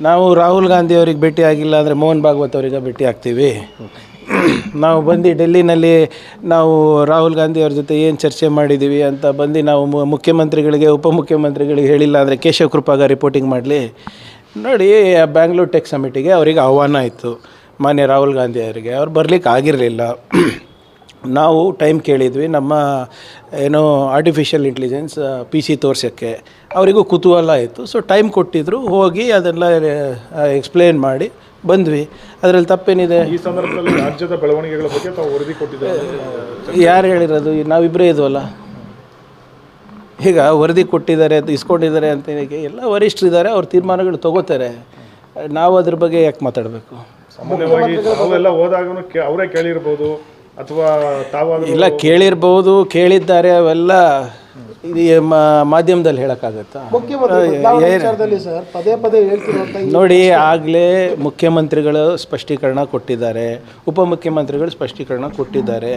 ನಾವು ರಾಹುಲ್ ಗಾಂಧಿ ಅವ್ರಿಗೆ ಭೇಟಿ ಆಗಿಲ್ಲ ಅಂದರೆ ಮೋಹನ್ ಭಾಗವತ್ ಅವರಿಗೆ ಭೇಟಿ ಆಗ್ತೀವಿ. ನಾವು ಬಂದು ಡೆಲ್ಲಿನಲ್ಲಿ ನಾವು ರಾಹುಲ್ ಗಾಂಧಿ ಅವ್ರ ಜೊತೆ ಏನು ಚರ್ಚೆ ಮಾಡಿದ್ದೀವಿ ಅಂತ ಬಂದು ನಾವು ಮುಖ್ಯಮಂತ್ರಿಗಳಿಗೆ ಉಪಮುಖ್ಯಮಂತ್ರಿಗಳಿಗೆ ಹೇಳಿಲ್ಲ ಅಂದರೆ ಕೇಶವ್ ಕೃಪಾಗ ರಿಪೋರ್ಟಿಂಗ್ ಮಾಡಲಿ. ನೋಡಿ, ಬ್ಯಾಂಗ್ಳೂರ್ ಟೆಕ್ ಸಮಿಟಿಗೆ ಅವರಿಗೆ ಆಹ್ವಾನ ಇತ್ತು ಮಾನ್ಯ ರಾಹುಲ್ ಗಾಂಧಿ ಅವರಿಗೆ. ಅವ್ರು ಬರಲಿಕ್ಕೆ ಆಗಿರಲಿಲ್ಲ. ನಾವು ಟೈಮ್ ಕೇಳಿದ್ವಿ, ನಮ್ಮ ಏನೋ ಆರ್ಟಿಫಿಷಿಯಲ್ ಇಂಟೆಲಿಜೆನ್ಸ್ PC ತೋರ್ಸೋಕ್ಕೆ. ಅವರಿಗೂ ಕುತೂಹಲ ಆಯಿತು. ಸೊ ಟೈಮ್ ಕೊಟ್ಟಿದ್ದರು, ಹೋಗಿ ಅದೆಲ್ಲ ಎಕ್ಸ್ಪ್ಲೇನ್ ಮಾಡಿ ಬಂದ್ವಿ. ಅದರಲ್ಲಿ ತಪ್ಪೇನಿದೆ? ಈ ಸಂದರ್ಭದಲ್ಲಿ ರಾಜ್ಯದ ಬೆಳವಣಿಗೆಗಳ ಬಗ್ಗೆ ತಾವು ವರದಿ ಕೊಟ್ಟಿದ್ದಾರೆ. ಯಾರು ಹೇಳಿರೋದು? ನಾವಿಬ್ಬರೇ ಇದ್ವಲ್ಲ. ಈಗ ವರದಿ ಕೊಟ್ಟಿದ್ದಾರೆ, ಇಸ್ಕೊಂಡಿದ್ದಾರೆ ಅಂತ ಎಲ್ಲ ವರಿಷ್ಠರಿದ್ದಾರೆ, ಅವ್ರ ತೀರ್ಮಾನಗಳು ತಗೋತಾರೆ. ನಾವು ಅದ್ರ ಬಗ್ಗೆ ಯಾಕೆ ಮಾತಾಡಬೇಕು? ಸಾಮಾನ್ಯವಾಗಿ ಅವೆಲ್ಲ ಹೋದಾಗ ಅವರೇ ಕೇಳಿರ್ಬೋದು ಅಥವಾ ತಾವಾದರೂ ಇಲ್ಲ, ಕೇಳಿರ್ಬೋದು, ಕೇಳಿದ್ದಾರೆ. ಅವೆಲ್ಲ ಮಾಧ್ಯಮದಲ್ಲಿ ಹೇಳೋಕ್ಕಾಗತ್ತಾ? ನೋಡಿ, ಆಗಲೇ ಮುಖ್ಯಮಂತ್ರಿಗಳು ಸ್ಪಷ್ಟೀಕರಣ ಕೊಟ್ಟಿದ್ದಾರೆ, ಉಪಮುಖ್ಯಮಂತ್ರಿಗಳು ಸ್ಪಷ್ಟೀಕರಣ ಕೊಟ್ಟಿದ್ದಾರೆ,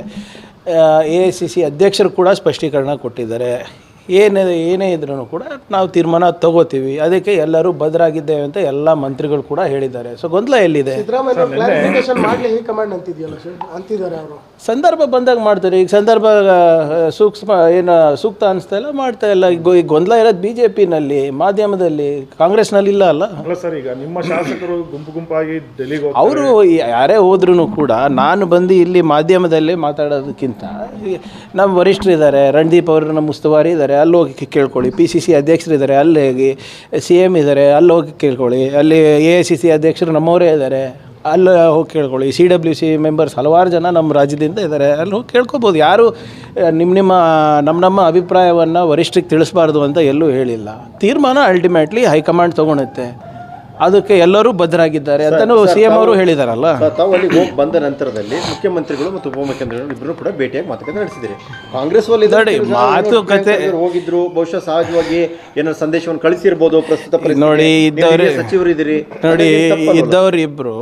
AICC ಅಧ್ಯಕ್ಷರು ಕೂಡ ಸ್ಪಷ್ಟೀಕರಣ ಕೊಟ್ಟಿದ್ದಾರೆ. ಏನೇ ಇದ್ರೂ ಕೂಡ ನಾವು ತೀರ್ಮಾನ ತಗೋತೀವಿ. ಅದಕ್ಕೆ ಎಲ್ಲರೂ ಬದ್ಧರಾಗಿದ್ದೇವೆ ಅಂತ ಎಲ್ಲ ಮಂತ್ರಿಗಳು ಕೂಡ ಹೇಳಿದ್ದಾರೆ. ಸೊ ಗೊಂದಲ ಎಲ್ಲಿದೆ? ಸಂದರ್ಭ ಬಂದಾಗ ಮಾಡ್ತಾರೆ. ಈಗ ಸಂದರ್ಭ ಸೂಕ್ತ ಅನಿಸ್ತಾ ಇಲ್ಲ, ಮಾಡ್ತಾ ಇಲ್ಲ. ಈಗ ಗೊಂದಲ ಇರೋದು BJPನಲ್ಲಿ, ಮಾಧ್ಯಮದಲ್ಲಿ, ಕಾಂಗ್ರೆಸ್ನಲ್ಲಿ ಇಲ್ಲ ಅಲ್ಲ ಸರ್. ಈಗ ನಿಮ್ಮ ಶಾಸಕರು ಗುಂಪಾಗಿ ಡೆಲ್ಲಿಗೆ ಅವರು ಯಾರೇ ಹೋದ್ರೂ ಕೂಡ ನಾನು ಬಂದು ಇಲ್ಲಿ ಮಾಧ್ಯಮದಲ್ಲಿ ಮಾತಾಡೋದಕ್ಕಿಂತ ನಮ್ಮ ವರಿಷ್ಠರಿದ್ದಾರೆ, ರಣದೀಪ್ ಅವರು ನಮ್ಮ ಉಸ್ತುವಾರಿ ಇದ್ದಾರೆ, ಅಲ್ಲಿ ಹೋಗಿ ಕೇಳ್ಕೊಳ್ಳಿ. PCC ಅಧ್ಯಕ್ಷರಿದ್ದಾರೆ, ಅಲ್ಲಿ ಹೋಗಿ CM ಇದ್ದಾರೆ, ಅಲ್ಲಿ ಹೋಗಿ ಕೇಳ್ಕೊಳ್ಳಿ. ಅಲ್ಲಿ AICC ಅಧ್ಯಕ್ಷರು ನಮ್ಮವರೇ ಇದ್ದಾರೆ, ಅಲ್ಲಿ ಹೋಗಿ ಕೇಳ್ಕೊಳ್ಳಿ. CWC ಮೆಂಬರ್ಸ್ ಹಲವಾರು ಜನ ನಮ್ಮ ರಾಜ್ಯದಿಂದ ಇದ್ದಾರೆ, ಅಲ್ಲಿ ಹೋಗಿ ಕೇಳ್ಕೊಬೋದು. ಯಾರು ನಮ್ಮ ಅಭಿಪ್ರಾಯವನ್ನು ವರಿಷ್ಠರಿಗೆ ತಿಳಿಸ್ಬಾರ್ದು ಅಂತ ಎಲ್ಲೂ ಹೇಳಿಲ್ಲ. ತೀರ್ಮಾನ ಅಲ್ಟಿಮೇಟ್ಲಿ ಹೈಕಮಾಂಡ್ ತೊಗೊಳುತ್ತೆ. ಅದಕ್ಕೆ ಎಲ್ಲರೂ ಬದ್ಧರಾಗಿದ್ದಾರೆ ಅಂತಲೂ CM ಅವರು ಹೇಳಿದಾರಲ್ಲ. ತಾವು ಅಲ್ಲಿ ಹೋಗಿ ಬಂದ ನಂತರದಲ್ಲಿ ಮುಖ್ಯಮಂತ್ರಿಗಳು ಮತ್ತು ಉಪಮುಖ್ಯಮಂತ್ರಿಗಳು ಇಬ್ಬರು ಕೂಡ ಭೇಟಿಯಾಗಿ ಮಾತುಕತೆ ನಡೆಸಿದಿರಿ. ಕಾಂಗ್ರೆಸ್ ಅಲ್ಲಿ ಮಾತುಕತೆ ಹೋಗಿದ್ರು, ಬಹುಶಃ ಸಹಜವಾಗಿ ಏನಾದ್ರು ಸಂದೇಶವನ್ನು ಕಳಿಸಿರ್ಬೋದು. ಪ್ರಸ್ತುತ ನೋಡಿ, ಸಚಿವರು ಇದ್ದೀರಿ, ನೋಡಿ ಇದ್ದವರು ಇಬ್ಬರು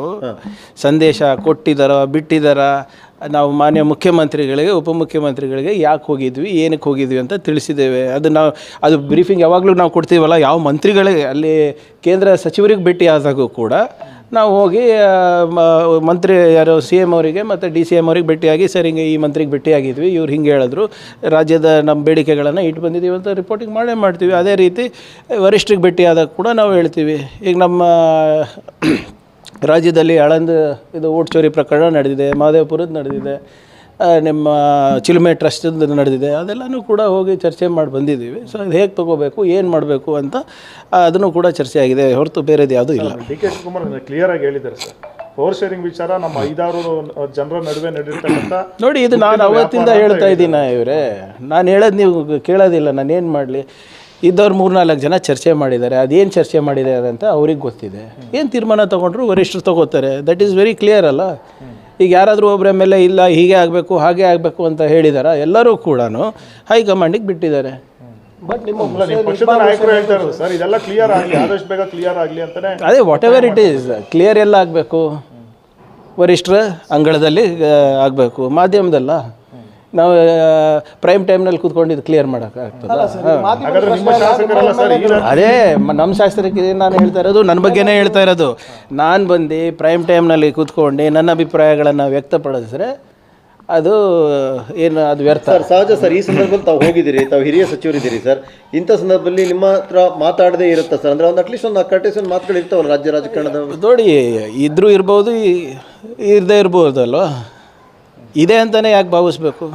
ಸಂದೇಶ ಕೊಟ್ಟಿದ್ದಾರ ಬಿಟ್ಟಿದ್ದಾರ. ನಾವು ಮಾನ್ಯ ಮುಖ್ಯಮಂತ್ರಿಗಳಿಗೆ ಉಪಮುಖ್ಯಮಂತ್ರಿಗಳಿಗೆ ಯಾಕೆ ಹೋಗಿದ್ವಿ, ಏನಕ್ಕೆ ಹೋಗಿದ್ವಿ ಅಂತ ತಿಳಿಸಿದ್ದೇವೆ. ಅದು ಬ್ರೀಫಿಂಗ್ ಯಾವಾಗಲೂ ನಾವು ಕೊಡ್ತೀವಲ್ಲ. ಯಾವ ಮಂತ್ರಿಗಳಿಗೆ ಅಲ್ಲಿ ಕೇಂದ್ರ ಸಚಿವರಿಗೆ ಭೇಟಿ ಆದಾಗೂ ಕೂಡ ನಾವು ಹೋಗಿ ಮಂತ್ರಿ ಯಾರು CM ಅವರಿಗೆ ಮತ್ತು DCM ಅವ್ರಿಗೆ ಭೇಟಿಯಾಗಿ, ಸರ್ ಹಿಂಗೆ ಈ ಮಂತ್ರಿಗೆ ಭೇಟಿಯಾಗಿದ್ವಿ, ಇವ್ರು ಹಿಂಗೆ ಹೇಳಿದ್ರು, ರಾಜ್ಯದ ನಮ್ಮ ಬೇಡಿಕೆಗಳನ್ನು ಇಟ್ಟು ಬಂದಿದ್ದೀವಿ ಅಂತ ರಿಪೋರ್ಟಿಂಗ್ ಮಾಡ್ತೀವಿ. ಅದೇ ರೀತಿ ವರಿಷ್ಠರಿಗೆ ಭೇಟಿ ಆದಾಗ ಕೂಡ ನಾವು ಹೇಳ್ತೀವಿ. ಈಗ ನಮ್ಮ ರಾಜ್ಯದಲ್ಲಿ ಆಳಂದ ಇದು ಓಟ್ ಚೋರಿ ಪ್ರಕರಣ ನಡೆದಿದೆ, ಮಹದೇವಪುರದ್ದು ನಡೆದಿದೆ, ನಿಮ್ಮ ಚಿಲುಮೆ ಟ್ರಸ್ಟದ್ದು ನಡೆದಿದೆ. ಅದೆಲ್ಲನೂ ಕೂಡ ಹೋಗಿ ಚರ್ಚೆ ಮಾಡಿ ಬಂದಿದ್ದೀವಿ. ಸೊ ಅದು ಹೇಗೆ ತೊಗೋಬೇಕು, ಏನು ಮಾಡಬೇಕು ಅಂತ ಅದನ್ನು ಕೂಡ ಚರ್ಚೆ ಆಗಿದೆ, ಹೊರತು ಬೇರೆದು ಯಾವುದೂ ಇಲ್ಲ. DK ಶಿವಕುಮಾರ್ ಕ್ಲಿಯರ್ ಆಗಿ ಹೇಳಿದ್ದಾರೆ ಸರ್, ಪವರ್ ಶೇರಿಂಗ್ ವಿಚಾರ ನಮ್ಮ 5-6 ಜನರ ನಡುವೆ ನಡೆದಿರ್ತಕ್ಕಂಥ. ನೋಡಿ, ಇದು ನಾನು ಅವತ್ತಿಂದ ಹೇಳ್ತಾ ಇದ್ದೀನಿ ಇವರೇ, ನಾನು ಹೇಳೋದು ನೀವು ಕೇಳೋದಿಲ್ಲ. ನಾನು ಏನು ಮಾಡಲಿ? ಇದ್ದವ್ರು 3-4 ಜನ ಚರ್ಚೆ ಮಾಡಿದ್ದಾರೆ. ಅದೇನು ಚರ್ಚೆ ಮಾಡಿದ್ದಾರೆ ಅಂತ ಅವ್ರಿಗೆ ಗೊತ್ತಿದೆ. ಏನು ತೀರ್ಮಾನ ತೊಗೊಂಡ್ರು ವರಿಷ್ಠರು ತೊಗೋತಾರೆ. ದಟ್ ಈಸ್ ವೆರಿ ಕ್ಲಿಯರ್ ಅಲ್ಲ. ಈಗ ಯಾರಾದರೂ ಒಬ್ಬರ ಮೇಲೆ ಇಲ್ಲ ಹೀಗೆ ಆಗಬೇಕು ಹಾಗೆ ಆಗಬೇಕು ಅಂತ ಹೇಳಿದಾರ? ಎಲ್ಲರೂ ಕೂಡ ಹೈಕಮಾಂಡಿಗೆ ಬಿಟ್ಟಿದ್ದಾರೆ. ಬಟ್ ನಿಮ್ಮ ಪಕ್ಷದ ನಾಯಕರು ಹೇಳ್ತಾ ಇರೋದು ಸರ್, ಇದೆಲ್ಲ ಕ್ಲಿಯರ್ ಆಗಲಿ, ಆದಷ್ಟು ಬೇಗ ಕ್ಲಿಯರ್ ಆಗಲಿ ಅಂತಾನೆ. ಅದೇ what ever it is, clear ಎಲ್ಲ ಆಗಬೇಕು. ವರಿಷ್ಠರ ಅಂಗಳದಲ್ಲಿ ಆಗಬೇಕು, ಮಾಧ್ಯಮದಲ್ಲ. ನಾವು ಪ್ರೈಮ್ ಟೈಮ್ನಲ್ಲಿ ಕೂತ್ಕೊಂಡಿದ್ದು ಕ್ಲಿಯರ್ ಮಾಡೋಕ್ಕಾಗ್ತದೆ? ಅದೇ ನಮ್ಮ ಶಾಸ್ತ್ರಕ್ಕೆ ನಾನು ಹೇಳ್ತಾ ಇರೋದು, ನನ್ನ ಬಗ್ಗೆನೇ ಹೇಳ್ತಾ ಇರೋದು. ನಾನು ಬಂದು ಪ್ರೈಮ್ ಟೈಮ್ನಲ್ಲಿ ಕೂತ್ಕೊಂಡು ನನ್ನ ಅಭಿಪ್ರಾಯಗಳನ್ನು ವ್ಯಕ್ತಪಡಿಸಿದ್ರೆ ಅದು ಏನು, ಅದು ವ್ಯರ್ಥ. ಸಹಜ ಸರ್. ಈ ಸಂದರ್ಭದಲ್ಲಿ ತಾವು ಹೋಗಿದ್ದೀರಿ, ತಾವು ಹಿರಿಯ ಸಚಿವರಿದ್ದೀರಿ ಸರ್. ಇಂಥ ಸಂದರ್ಭದಲ್ಲಿ ನಿಮ್ಮ ಹತ್ರ ಮಾತಾಡದೇ ಇರುತ್ತೆ ಸರ್, ಅಂದರೆ ಒಂದು ಅಟ್ಲೀಸ್ಟ್ ಒಂದು ಕರ್ಟೇಷನ್ ಮಾತುಗಳು ಇರ್ತಾವಲ್ಲ ರಾಜ್ಯ ರಾಜಕಾರಣದ. ನೋಡಿ, ಇದ್ರೂ ಇರ್ಬೋದು, ಇರದೇ ಇರ್ಬೋದಲ್ವ. ಇದೆ ಅಂತಲೇ ಯಾಕೆ ಭಾವಿಸ್ಬೇಕು?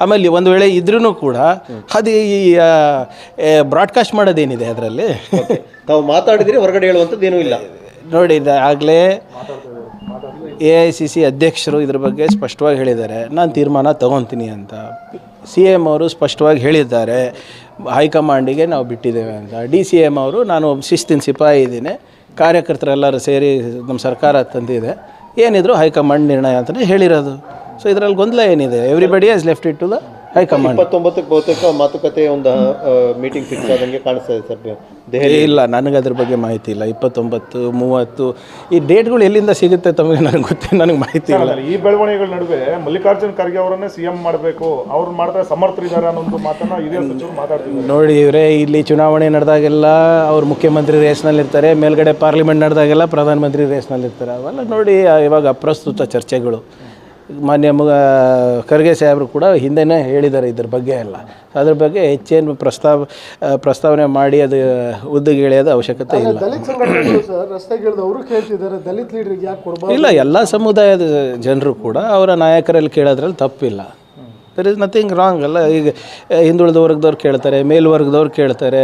ಆಮೇಲೆ ಒಂದು ವೇಳೆ ಇದ್ರೂ ಕೂಡ ಅದು ಈ ಬ್ರಾಡ್ಕಾಸ್ಟ್ ಮಾಡೋದೇನಿದೆ ಅದರಲ್ಲಿ? ತಾವು ಮಾತಾಡಿದಿರಿ, ಹೊರಗಡೆ ಹೇಳುವಂಥದ್ದು ಏನೂ ಇಲ್ಲ. ನೋಡಿ, ಆಗಲೇ AICC ಅಧ್ಯಕ್ಷರು ಇದ್ರ ಬಗ್ಗೆ ಸ್ಪಷ್ಟವಾಗಿ ಹೇಳಿದ್ದಾರೆ, ನಾನು ತೀರ್ಮಾನ ತೊಗೊತೀನಿ ಅಂತ. CM ಅವರು ಸ್ಪಷ್ಟವಾಗಿ ಹೇಳಿದ್ದಾರೆ, ಹೈಕಮಾಂಡಿಗೆ ನಾವು ಬಿಟ್ಟಿದ್ದೇವೆ ಅಂತ. DCM ಅವರು, ನಾನು ಶಿಸ್ತಿನ ಸಿಪಾಯಿ ಇದ್ದೀನಿ, ಕಾರ್ಯಕರ್ತರೆಲ್ಲರೂ ಸೇರಿ ನಮ್ಮ ಸರ್ಕಾರ ತಂದಿದೆ, ಏನಿದ್ರು ಹೈಕಮಾಂಡ್ ನಿರ್ಣಯ ಅಂತಲೇ ಹೇಳಿರೋದು. ಸೊ ಇದರಲ್ಲಿ ಗೊಂದಲ ಏನಿದೆ? Everybody has left it to the high command. 29ಕ್ಕೆ ಬಹುತೇಕ ಮಾತುಕತೆ ಒಂದು ಮೀಟಿಂಗ್ ಫಿಕ್ಸ್ ಆದಂಗೆ ಕಾಣಿಸ್ತಾ ಇದೆ ಸರ್ ದೆಹಲಿ. ಇಲ್ಲ, ನನಗೆ ಅದ್ರ ಬಗ್ಗೆ ಮಾಹಿತಿ ಇಲ್ಲ. 29, 30 ಈ ಡೇಟ್ಗಳು ಎಲ್ಲಿಂದ ಸಿಗುತ್ತೆ ತಮಗೆ ನನಗೆ ನನಗೆ ಮಾಹಿತಿ ಇಲ್ಲ. ಈ ಬೆಳವಣಿಗೆಗಳ ನಡುವೆ ಮಲ್ಲಿಕಾರ್ಜುನ್ ಖರ್ಗೆ ಅವರನ್ನೇ ಸಿಎಂ ಮಾಡಬೇಕು, ಅವ್ರು ಮಾಡ್ತಾರೆ ಸಮರ್ಥರಿದ್ದಾರೆ ಅನ್ನೋ ಮಾತನ್ನ ಹಿರಿಯ ಸಚಿವರು ಮಾತಾಡ್ತಿದ್ದಾರೆ. ನೋಡಿ ಇವರೇ, ಇಲ್ಲಿ ಚುನಾವಣೆ ನಡೆದಾಗೆಲ್ಲ ಅವ್ರು ಮುಖ್ಯಮಂತ್ರಿ ರೇಸ್ನಲ್ಲಿರ್ತಾರೆ, ಮೇಲ್ಗಡೆ ಪಾರ್ಲಿಮೆಂಟ್ ನಡೆದಾಗೆಲ್ಲ ಪ್ರಧಾನಮಂತ್ರಿ ರೇಸ್ನಲ್ಲಿರ್ತಾರೆ. ಅವೆಲ್ಲ ನೋಡಿ ಇವಾಗ ಅಪ್ರಸ್ತುತ ಚರ್ಚೆಗಳು. ಮಾನ್ಯ ಖರ್ಗೆ ಸಾಹೇಬರು ಕೂಡ ಹಿಂದೆನೇ ಹೇಳಿದ್ದಾರೆ ಇದ್ರ ಬಗ್ಗೆ ಎಲ್ಲ. ಅದ್ರ ಬಗ್ಗೆ ಹೆಚ್ಚೇನು ಪ್ರಸ್ತಾವನೆ ಮಾಡಿ ಅದು ಉದ್ದಗೆಳೆಯೋದು ಅವಶ್ಯಕತೆ ಇಲ್ಲ. ದಲಿತ ಸಂಘಟನೆಗಳು ಸರ್ ರಸ್ತೆಗಿಳಿದು ಅವರು ಕೇಳ್ತಿದ್ದಾರೆ, ದಲಿತ ಲೀಡರ್ಗೆ ಯಾಕೆ ಕೊಡಬಾರ್ದು? ಇಲ್ಲ, ಎಲ್ಲ ಸಮುದಾಯದ ಜನರು ಕೂಡ ಅವರ ನಾಯಕರಲ್ಲಿ ಕೇಳೋದ್ರಲ್ಲಿ ತಪ್ಪಿಲ್ಲ. ದರ್ ಇಸ್ ನಥಿಂಗ್ ರಾಂಗ್ ಅಲ್ಲ. ಈಗ ಹಿಂದುಳಿದ ವರ್ಗದವ್ರು ಕೇಳ್ತಾರೆ, ಮೇಲ್ವರ್ಗದವ್ರು ಕೇಳ್ತಾರೆ,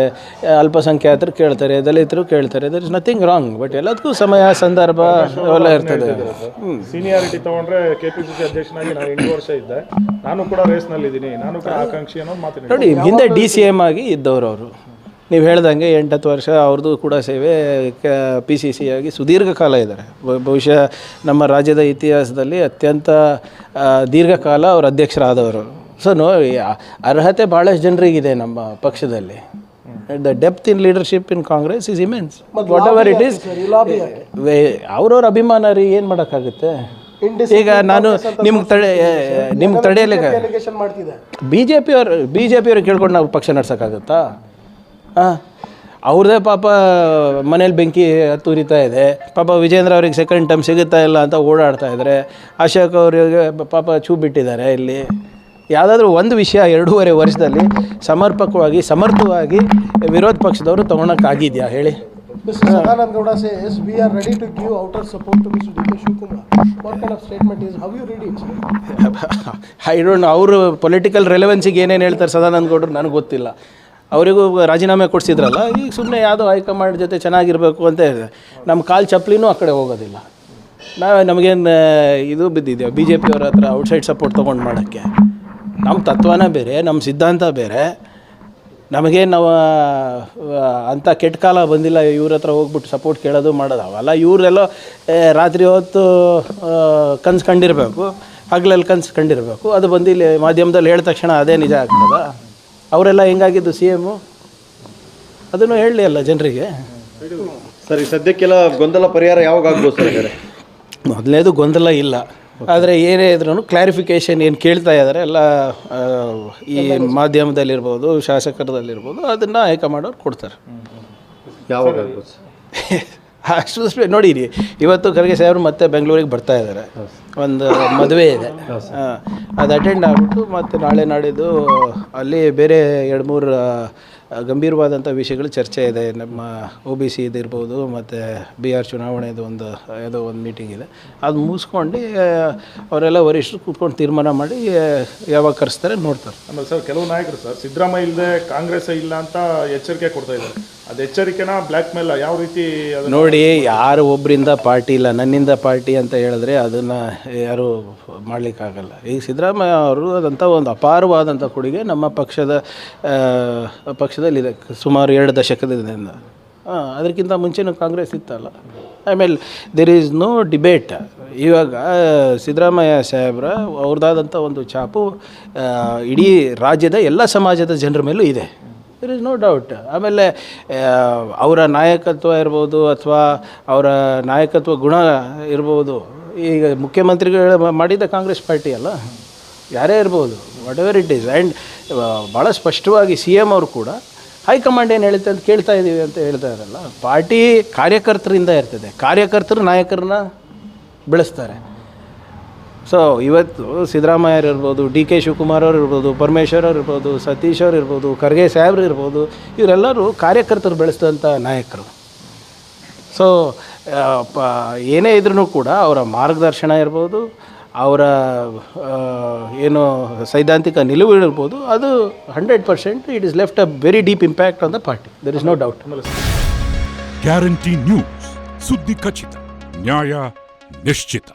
ಅಲ್ಪಸಂಖ್ಯಾತರು ಕೇಳ್ತಾರೆ, ದಲಿತರು ಕೇಳ್ತಾರೆ. There is nothing wrong. But ಎಲ್ಲದಕ್ಕೂ ಸಮಯ ಸಂದರ್ಭ ಅವೆಲ್ಲ ಇರ್ತದೆ. ಸೀನಿಯಾರಿಟಿ ತಗೊಂಡ್ರೆ KPCC ಅಧ್ಯಕ್ಷನಾಗಿ ನಾನು 8 ವರ್ಷ ಇದ್ದೆ, ನಾನು ಕೂಡ ರೇಸ್ನಲ್ಲಿದ್ದೀನಿ, ನಾನು ಕೂಡ ಆಕಾಂಕ್ಷಿ ಅನ್ನೋದು ಮಾತು. ನೋಡಿ, ಹಿಂದೆ DCM ಆಗಿ ಇದ್ದವರು ಅವರು. ನೀವು ಹೇಳ್ದಂಗೆ 8-10 ವರ್ಷ ಅವ್ರದ್ದು ಕೂಡ ಸೇವೆ PCC ಆಗಿ ಸುದೀರ್ಘ ಕಾಲ ಇದ್ದಾರೆ. ಬಹುಶಃ ನಮ್ಮ ರಾಜ್ಯದ ಇತಿಹಾಸದಲ್ಲಿ ಅತ್ಯಂತ ದೀರ್ಘಕಾಲ ಅವರು ಅಧ್ಯಕ್ಷರಾದವರು. ಸೊ ಅರ್ಹತೆ ಭಾಳಷ್ಟು ಜನರಿಗಿದೆ ನಮ್ಮ ಪಕ್ಷದಲ್ಲಿ. The depth in leadership in Congress is immense. What ever it is, ಅವ್ರವ್ರ ಅಭಿಮಾನ ರೀ, ಏನು ಮಾಡೋಕ್ಕಾಗುತ್ತೆ? ಈಗ ನಾನು ನಿಮ್ಗೆ ತಡೆಯಲಿಕ್ಕೆ ಬಿ ಜೆ ಪಿಯವ್ರಿಗೆ ಕೇಳ್ಕೊಂಡು ನಾವು ಪಕ್ಷ ನಡ್ಸೋಕ್ಕಾಗುತ್ತಾ? ಅವ್ರದ್ದೇ ಪಾಪ ಮನೇಲಿ ಬೆಂಕಿ ತುರಿತಾ ಇದೆ. ಪಾಪ ವಿಜೇಂದ್ರ ಅವ್ರಿಗೆ ಸೆಕೆಂಡ್ ಟೈಮ್ ಸಿಗುತ್ತಾ ಇಲ್ಲ ಅಂತ ಓಡಾಡ್ತಾ ಇದ್ದಾರೆ. ಅಶೋಕ್ ಅವರಿಗೆ ಪಾಪ ಚೂ ಬಿಟ್ಟಿದ್ದಾರೆ. ಇಲ್ಲಿ ಯಾವುದಾದ್ರೂ ಒಂದು ವಿಷಯ 2.5 ವರ್ಷದಲ್ಲಿ ಸಮರ್ಥವಾಗಿ ವಿರೋಧ ಪಕ್ಷದವರು ತೊಗೊಳಕ್ಕಾಗಿದೆಯಾ ಹೇಳಿ? Mr. Sadanand Gowda says we are ready to give outer support to Mr. DK Shivakumar. What kind of statement is? How you read it, sir? I don't know. ಅವರು ಪೊಲಿಟಿಕಲ್ ರೆಲೆವೆನ್ಸಿಗೆ ಏನೇನು ಹೇಳ್ತಾರೆ ಸದಾನಂದ ಗೌಡರು ನನಗೆ ಗೊತ್ತಿಲ್ಲ. ಅವರಿಗೂ ರಾಜೀನಾಮೆ ಕೊಡಿಸಿದ್ರಲ್ಲ, ಈಗ ಸುಮ್ಮನೆ ಯಾವುದೋ ಹೈಕಮಾಂಡ್ ಜೊತೆ ಚೆನ್ನಾಗಿರಬೇಕು ಅಂತ ಹೇಳಿದೆ. ನಮ್ಮ ಕಾಲು ಚಪ್ಪಲಿನೂ ಆ ಕಡೆ ಹೋಗೋದಿಲ್ಲ. ನಮಗೇನು ಇದು ಬಿದ್ದಿದೆಯೋ BJP ಅವ್ರ ಹತ್ರ ಔಟ್ಸೈಡ್ ಸಪೋರ್ಟ್ ತೊಗೊಂಡು ಮಾಡೋಕ್ಕೆ? ನಮ್ಮ ತತ್ವನೇ ಬೇರೆ, ನಮ್ಮ ಸಿದ್ಧಾಂತ ಬೇರೆ. ನಮಗೇನು ನಾವು ಅಂಥ ಕೆಟ್ಟ ಕಾಲ ಬಂದಿಲ್ಲ ಇವ್ರ ಹತ್ರ ಹೋಗ್ಬಿಟ್ಟು ಸಪೋರ್ಟ್ ಕೇಳೋದು ಮಾಡೋದು. ಅವೆಲ್ಲ ಇವರೆಲ್ಲ ರಾತ್ರಿ ಹೊತ್ತು ಕನ್ಸು ಕಂಡಿರಬೇಕು, ಹಗಲಲ್ಲಿ ಕನ್ಸು ಕಂಡಿರಬೇಕು. ಅದು ಬಂದು ಇಲ್ಲಿ ಮಾಧ್ಯಮದಲ್ಲಿ ಹೇಳಿದ ತಕ್ಷಣ ಅದೇ ನಿಜ ಆಗ್ತದ? ಅವರೆಲ್ಲ ಹೆಂಗಾಗಿದ್ದು CM ಅದನ್ನು ಹೇಳಲಿ ಅಲ್ಲ ಜನರಿಗೆ. ಸರ್, ಈ ಸದ್ಯಕ್ಕೆಲ್ಲ ಗೊಂದಲ ಪರಿಹಾರ ಯಾವಾಗ ಆಗ್ಬೋದು ಸರ್? ಮೊದಲನೇದು ಗೊಂದಲ ಇಲ್ಲ, ಆದರೆ ಏನೇ ಇದ್ರೂ ಕ್ಲಾರಿಫಿಕೇಷನ್ ಏನು ಕೇಳ್ತಾ ಇದ್ದಾರೆ ಎಲ್ಲ ಈ ಮಾಧ್ಯಮದಲ್ಲಿರ್ಬೋದು, ಶಾಸಕರದಲ್ಲಿರ್ಬೋದು, ಅದನ್ನು ಹೈಕಮಾಂಡವ್ರು ಕೊಡ್ತಾರೆ. ಯಾವಾಗ ಆಗ್ಬೋದು ಅಷ್ಟು ನೋಡಿರಿ. ಇವತ್ತು ಖರ್ಗೆ ಸಾಹೇಬರು ಮತ್ತೆ ಬೆಂಗಳೂರಿಗೆ ಬರ್ತಾ ಇದ್ದಾರೆ. ಒಂದು ಮದುವೆ ಇದೆ, ಅದು ಅಟೆಂಡ್ ಆಗಿಬಿಟ್ಟು ಮತ್ತು ನಾಳೆ ನಾಡಿದ್ದು ಅಲ್ಲಿ ಬೇರೆ 2-3 ಗಂಭೀರವಾದಂಥ ವಿಷಯಗಳು ಚರ್ಚೆ ಇದೆ. ನಮ್ಮ OBC ಇದಿರ್ಬೋದು, ಮತ್ತು BR ಚುನಾವಣೆದು ಯಾವುದೋ ಒಂದು ಮೀಟಿಂಗ್ ಇದೆ. ಅದು ಮುಗಿಸ್ಕೊಂಡು ಅವರೆಲ್ಲ ವರಿಷ್ಠರು ಕೂತ್ಕೊಂಡು ತೀರ್ಮಾನ ಮಾಡಿ ಯಾವಾಗ ಕರೆಸ್ತಾರೆ ನೋಡ್ತಾರೆ. ಆಮೇಲೆ ಸರ್, ಕೆಲವು ನಾಯಕರು ಸರ್ ಸಿದ್ದರಾಮಯ್ಯ ಇಲ್ಲದೆ ಕಾಂಗ್ರೆಸ್ ಇಲ್ಲ ಅಂತ ಎಚ್ಚರಿಕೆ ಕೊಡ್ತಾ ಇದ್ದಾರೆ. ಅದು ಎಚ್ಚರಿಕೆನ ಬ್ಲ್ಯಾಕ್ ಮೇಲ್ ಯಾವ ರೀತಿ? ನೋಡಿ, ಯಾರು ಒಬ್ಬರಿಂದ ಪಾರ್ಟಿ ಇಲ್ಲ ನನ್ನಿಂದ ಪಾರ್ಟಿ ಅಂತ ಹೇಳಿದ್ರೆ ಅದನ್ನು ಯಾರೂ ಮಾಡಲಿಕ್ಕಾಗಲ್ಲ. ಈಗ ಸಿದ್ದರಾಮಯ್ಯ ಅವರು ಅದಂಥ ಒಂದು ಅಪಾರವಾದಂಥ ಕೊಡುಗೆ ನಮ್ಮ ಪಕ್ಷದಲ್ಲಿದೆ ಸುಮಾರು 2 ದಶಕದಿಂದ. ಅದಕ್ಕಿಂತ ಮುಂಚೆನೂ ಕಾಂಗ್ರೆಸ್ ಇತ್ತಲ್ಲ. ಆಮೇಲೆ ದೇರ್ ಈಸ್ ನೋ ಡಿಬೇಟ್. ಇವಾಗ ಸಿದ್ದರಾಮಯ್ಯ ಸಾಹೇಬ್ರ ಅವ್ರದ್ದಾದಂಥ ಒಂದು ಛಾಪು ಇಡೀ ರಾಜ್ಯದ ಎಲ್ಲ ಸಮಾಜದ ಜನರ ಮೇಲೂ ಇದೆ. There is no doubt. ಆಮೇಲೆ ಅವರ ನಾಯಕತ್ವ ಇರ್ಬೋದು ಅಥವಾ ಅವರ ನಾಯಕತ್ವ ಗುಣ ಇರ್ಬೋದು. ಈಗ ಮುಖ್ಯಮಂತ್ರಿಗಳು ಮಾಡಿದ ಕಾಂಗ್ರೆಸ್ ಪಾರ್ಟಿ ಅಲ್ಲ, ಯಾರೇ ಇರ್ಬೋದು, what ever it is. And ಭಾಳ ಸ್ಪಷ್ಟವಾಗಿ CM ಅವರು ಕೂಡ ಹೈಕಮಾಂಡ್ ಏನು ಹೇಳುತ್ತೆ ಅಂತ ಕೇಳ್ತಾ ಇದ್ದೀವಿ ಅಂತ ಹೇಳ್ತಾ ಇರಲ್ಲ. ಪಾರ್ಟಿ ಕಾರ್ಯಕರ್ತರಿಂದ ಇರ್ತದೆ, ಕಾರ್ಯಕರ್ತರು ನಾಯಕರನ್ನ ಬೆಳೆಸ್ತಾರೆ. ಸೊ ಇವತ್ತು ಸಿದ್ದರಾಮಯ್ಯರು ಇರ್ಬೋದು, DK ಶಿವಕುಮಾರ್ ಅವರು ಇರ್ಬೋದು, ಪರಮೇಶ್ವರ್ ಅವ್ರು ಇರ್ಬೋದು, ಸತೀಶ್ ಅವ್ರು ಇರ್ಬೋದು, ಖರ್ಗೆ ಸಾಹೇಬ್ರು ಇರ್ಬೋದು, ಇವರೆಲ್ಲರೂ ಕಾರ್ಯಕರ್ತರು ಬೆಳೆಸಿದಂಥ ನಾಯಕರು. ಸೊ ಏನೇ ಇದ್ರೂ ಕೂಡ ಅವರ ಮಾರ್ಗದರ್ಶನ ಇರ್ಬೋದು, ಅವರ ಏನು ಸೈದ್ಧಾಂತಿಕ ನಿಲುವು ಇರ್ಬೋದು, ಅದು 100% it is left a very deep impact on the party. There is no doubt. Guarantee news, ಸುದ್ದಿ ಖಚಿತ, ನ್ಯಾಯ ನಿಶ್ಚಿತ.